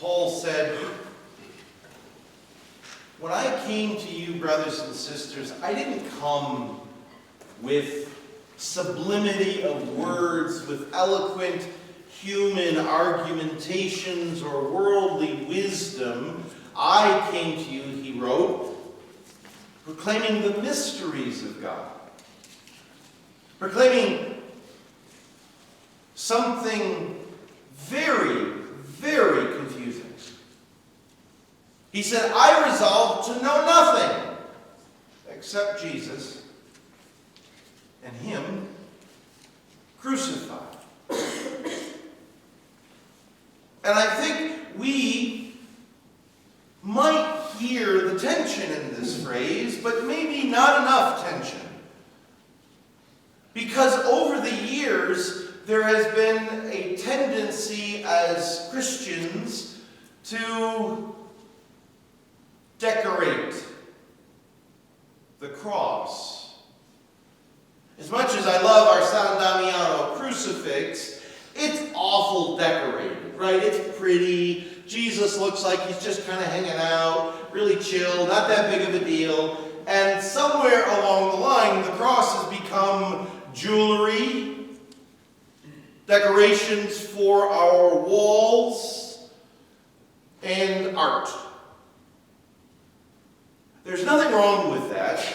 Paul said, "When I came to you, brothers and sisters, I didn't come with sublimity of words, with eloquent human argumentations or worldly wisdom. I came to you," he wrote, "proclaiming the mysteries of God." Proclaiming something very, very confusing. He said, "I resolved to know nothing except Jesus and Him crucified." And I think we might hear the tension in this phrase, but maybe not enough tension. Because over the years, there has been a tendency as Christians to decorate the cross. As much as I love our San Damiano crucifix, it's awful decorated, right? It's pretty. Jesus looks like he's just kind of hanging out, really chill, not that big of a deal. And somewhere along the line, the cross has become jewelry, decorations for our walls, and art. There's nothing wrong with that.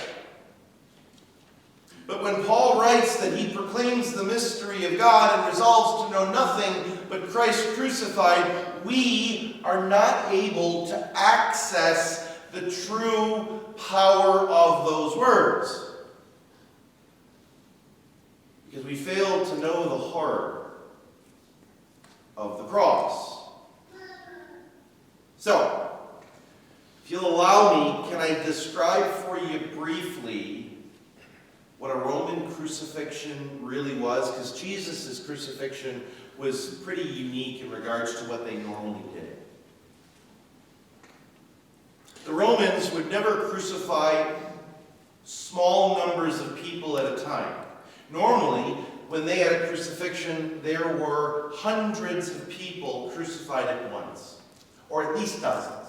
But when Paul writes that he proclaims the mystery of God and resolves to know nothing but Christ crucified, we are not able to access the true power of those words. Because we fail to know the horror of the cross. So, if you'll allow me, can I describe for you briefly what a Roman crucifixion really was? Because Jesus' crucifixion was pretty unique in regards to what they normally did. The Romans would never crucify small numbers of people at a time. Normally, when they had a crucifixion, there were hundreds of people crucified at once, or at least dozens.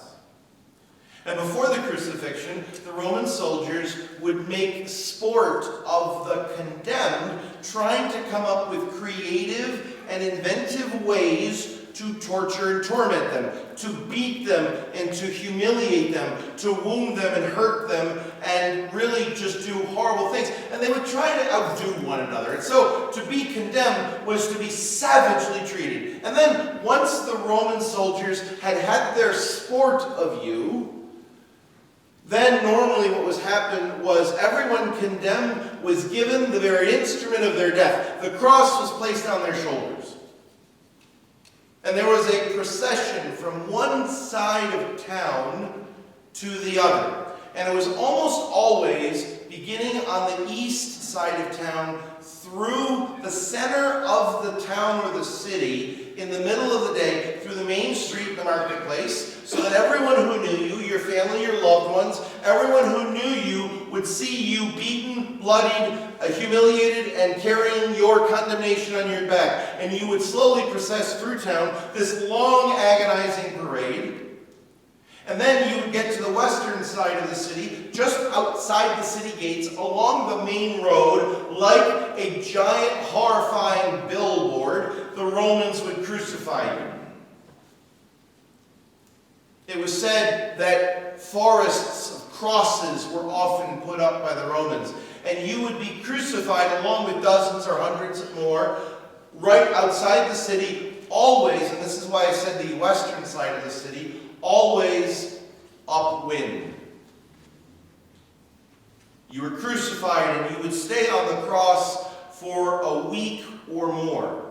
And before the crucifixion, the Roman soldiers would make sport of the condemned, trying to come up with creative and inventive ways to torture and torment them, to beat them and to humiliate them, to wound them and hurt them, and really just do horrible things. And they would try to outdo one another. And so to be condemned was to be savagely treated. And then once the Roman soldiers had had their sport of you, then normally what was happened was everyone condemned was given the very instrument of their death. The cross was placed on their shoulders. And there was a procession from one side of town to the other. And it was almost always beginning on the east side of town through the center of the town or the city in the middle of the day through the main street, the marketplace, so that everyone who knew you, your family, your loved ones, everyone who knew you would see you beaten, bloodied, humiliated, and carrying your condemnation on your back. And you would slowly process through town this long, agonizing parade. And then you would get to the western side of the city, just outside the city gates, along the main road, like a giant, horrifying billboard, the Romans would crucify you. It was said that forests of crosses were often put up by the Romans, and you would be crucified along with dozens or hundreds more, right outside the city, always, and this is why I said the western side of the city, always upwind. You were crucified and you would stay on the cross for a week or more.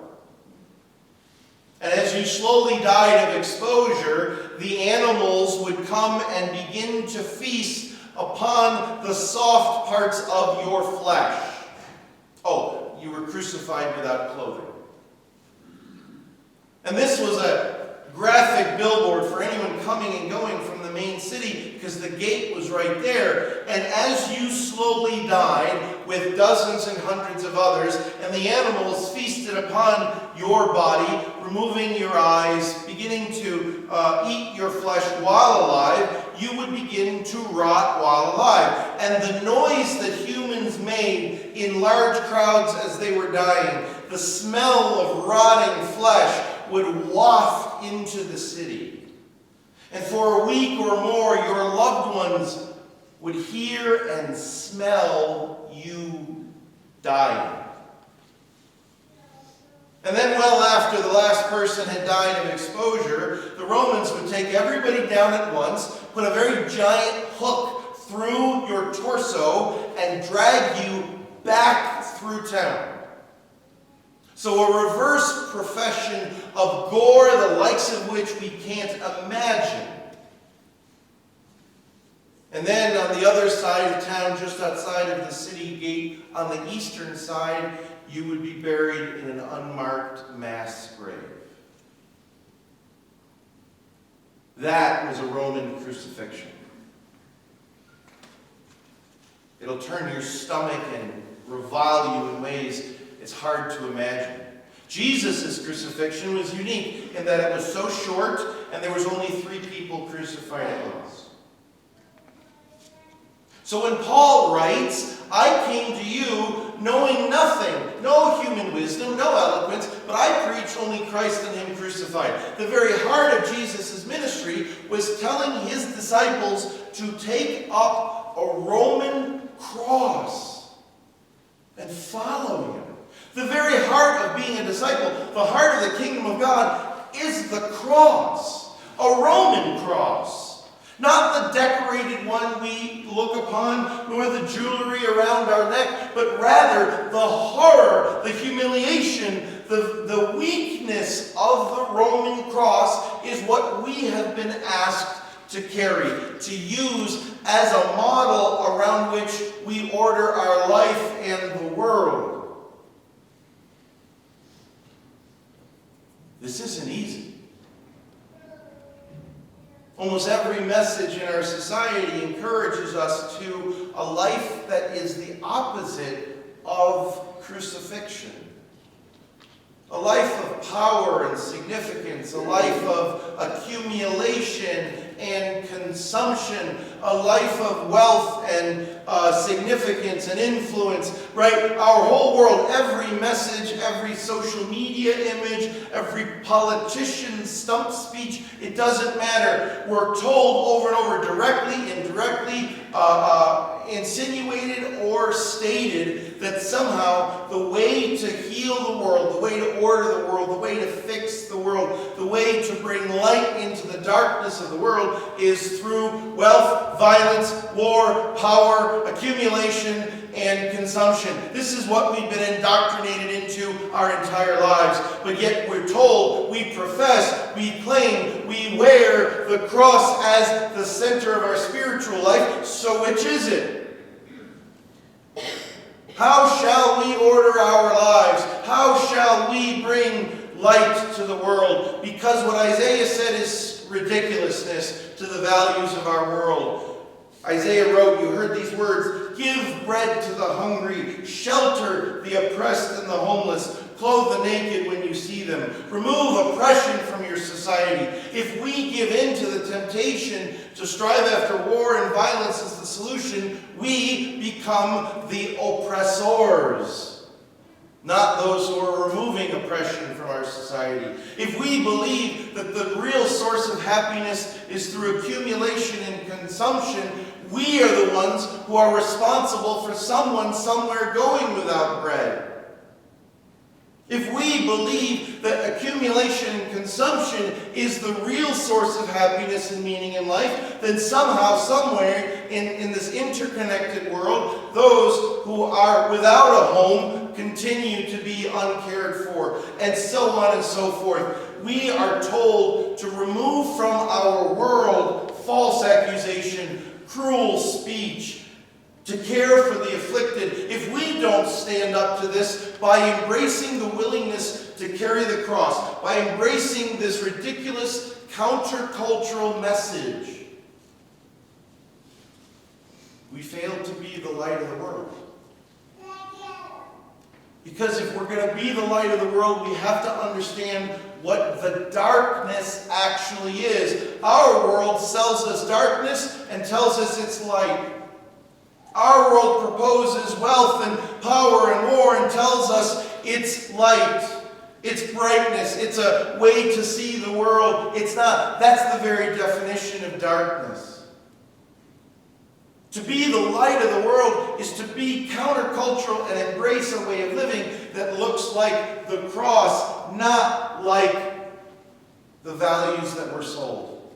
And as you slowly died of exposure, the animals would come and begin to feast upon the soft parts of your flesh. Oh, you were crucified without clothing. And this was a graphic billboard for anyone coming and going from the main city because the gate was right there. And as you slowly died with dozens and hundreds of others, and the animals feasted upon your body, removing your eyes, beginning to eat your flesh while alive, you would begin to rot while alive. And the noise that humans made in large crowds as they were dying, the smell of rotting flesh would waft into the city. And for a week or more, your loved ones would hear and smell you dying. And then well after the last person had died of exposure, the Romans would take everybody down at once, put a very giant hook through your torso, and drag you back through town. So a reverse profession of gore, the likes of which we can't imagine. And then on the other side of town, just outside of the city gate, on the eastern side, you would be buried in an unmarked mass grave. That was a Roman crucifixion. It'll turn your stomach and revile you in ways it's hard to imagine. Jesus' crucifixion was unique in that it was so short and there was only 3 people crucified at once. So when Paul writes, I came to you knowing nothing, no human wisdom, no eloquence, but I preach only Christ and Him crucified. The very heart of Jesus' ministry was telling His disciples to take up a Roman cross and follow Him. The very heart of being a disciple, the heart of the kingdom of God, is the cross, a Roman cross. Not the decorated one we look upon, nor the jewelry around our neck, but rather the horror, the humiliation, the weakness of the Roman cross is what we have been asked to carry, to use as a model around which we order our life and the world. This isn't easy. Almost every message in our society encourages us to a life that is the opposite of crucifixion. A life of power and significance, a life of accumulation and consumption, a life of wealth and significance and influence, right? Our whole world, every message, every social media image, every politician's stump speech, it doesn't matter. We're told over and over, directly, indirectly, insinuated or stated, that somehow the way to heal the world, the way to order the world, the way to fix the world, the way to bring light into the darkness of the world is through wealth, violence, war, power, accumulation, and consumption. This is what we've been indoctrinated into our entire lives. But yet we're told, we profess, we claim, we wear the cross as the center of our spiritual life. So which is it? How shall we order our lives? How shall we bring light to the world? Because what Isaiah said is ridiculousness to the values of our world. Isaiah wrote, you heard these words, give bread to the hungry, shelter the oppressed and the homeless, clothe the naked when you see them, remove oppression from your society. If we give in to the temptation to strive after war and violence as the solution, we become the oppressors, not those who are removing oppression from our society. If we believe that the real source of happiness is through accumulation and consumption, we are the ones who are responsible for someone somewhere going without bread. If we believe that accumulation and consumption is the real source of happiness and meaning in life, then somehow, somewhere in this interconnected world, those who are without a home continue to be uncared for, and so on and so forth. We are told to remove from our world false accusation, cruel speech, to care for the afflicted. If we don't stand up to this by embracing the willingness to carry the cross, by embracing this ridiculous countercultural message, we failed to be the light of the world. Because if we're going to be the light of the world, we have to understand what the darkness actually is. Our world sells us darkness and tells us it's light. Our world proposes wealth and power and war and tells us it's light. It's brightness. It's a way to see the world. It's not. That's the very definition of darkness. To be the light of the world is to be countercultural and embrace a way of living that looks like the cross, not like the values that were sold.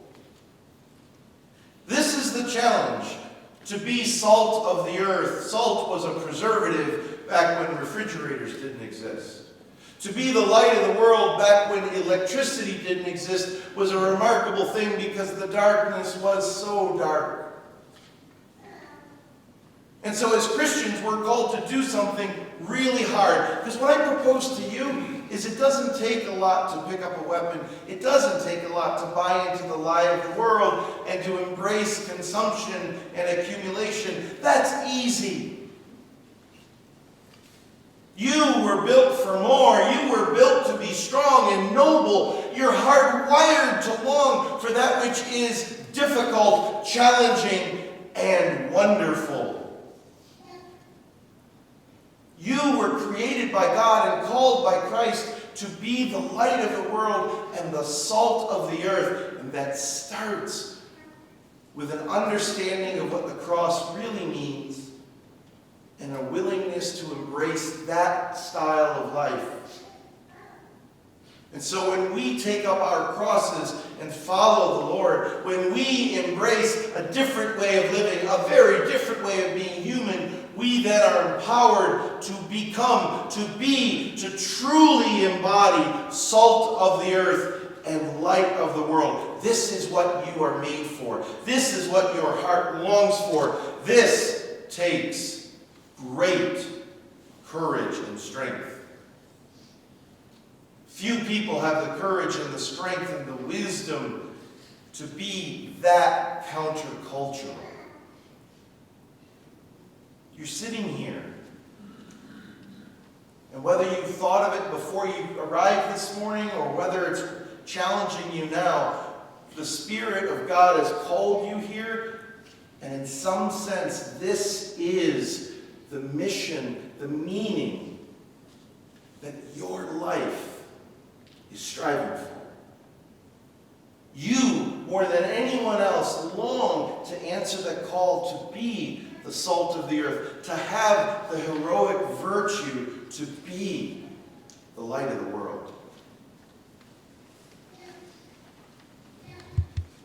This is the challenge. To be salt of the earth. Salt was a preservative back when refrigerators didn't exist. To be the light of the world back when electricity didn't exist was a remarkable thing because the darkness was so dark. And so as Christians, we're called to do something really hard. Because what I propose to you is it doesn't take a lot to pick up a weapon. It doesn't take a lot to buy into the lie of the world and to embrace consumption and accumulation. That's easy. You were built for more. You were built to be strong and noble. You're hardwired to long for that which is difficult, challenging, and wonderful. You were created by God and called by Christ to be the light of the world and the salt of the earth. And that starts with an understanding of what the cross really means and a willingness to embrace that style of life. And so when we take up our crosses and follow the Lord, when we embrace a different way of living, a very different way of being human, we then are empowered to become, to be, to truly embody salt of the earth and light of the world. This is what you are made for. This is what your heart longs for. This takes great courage and strength. Few people have the courage and the strength and the wisdom to be that countercultural. You're sitting here, and whether you thought of it before you arrived this morning or whether it's challenging you now, the Spirit of God has called you here, and in some sense, this is the mission, the meaning that your life is striving for. You, more than anyone else, long to answer that call to be the salt of the earth, to have the heroic virtue to be the light of the world.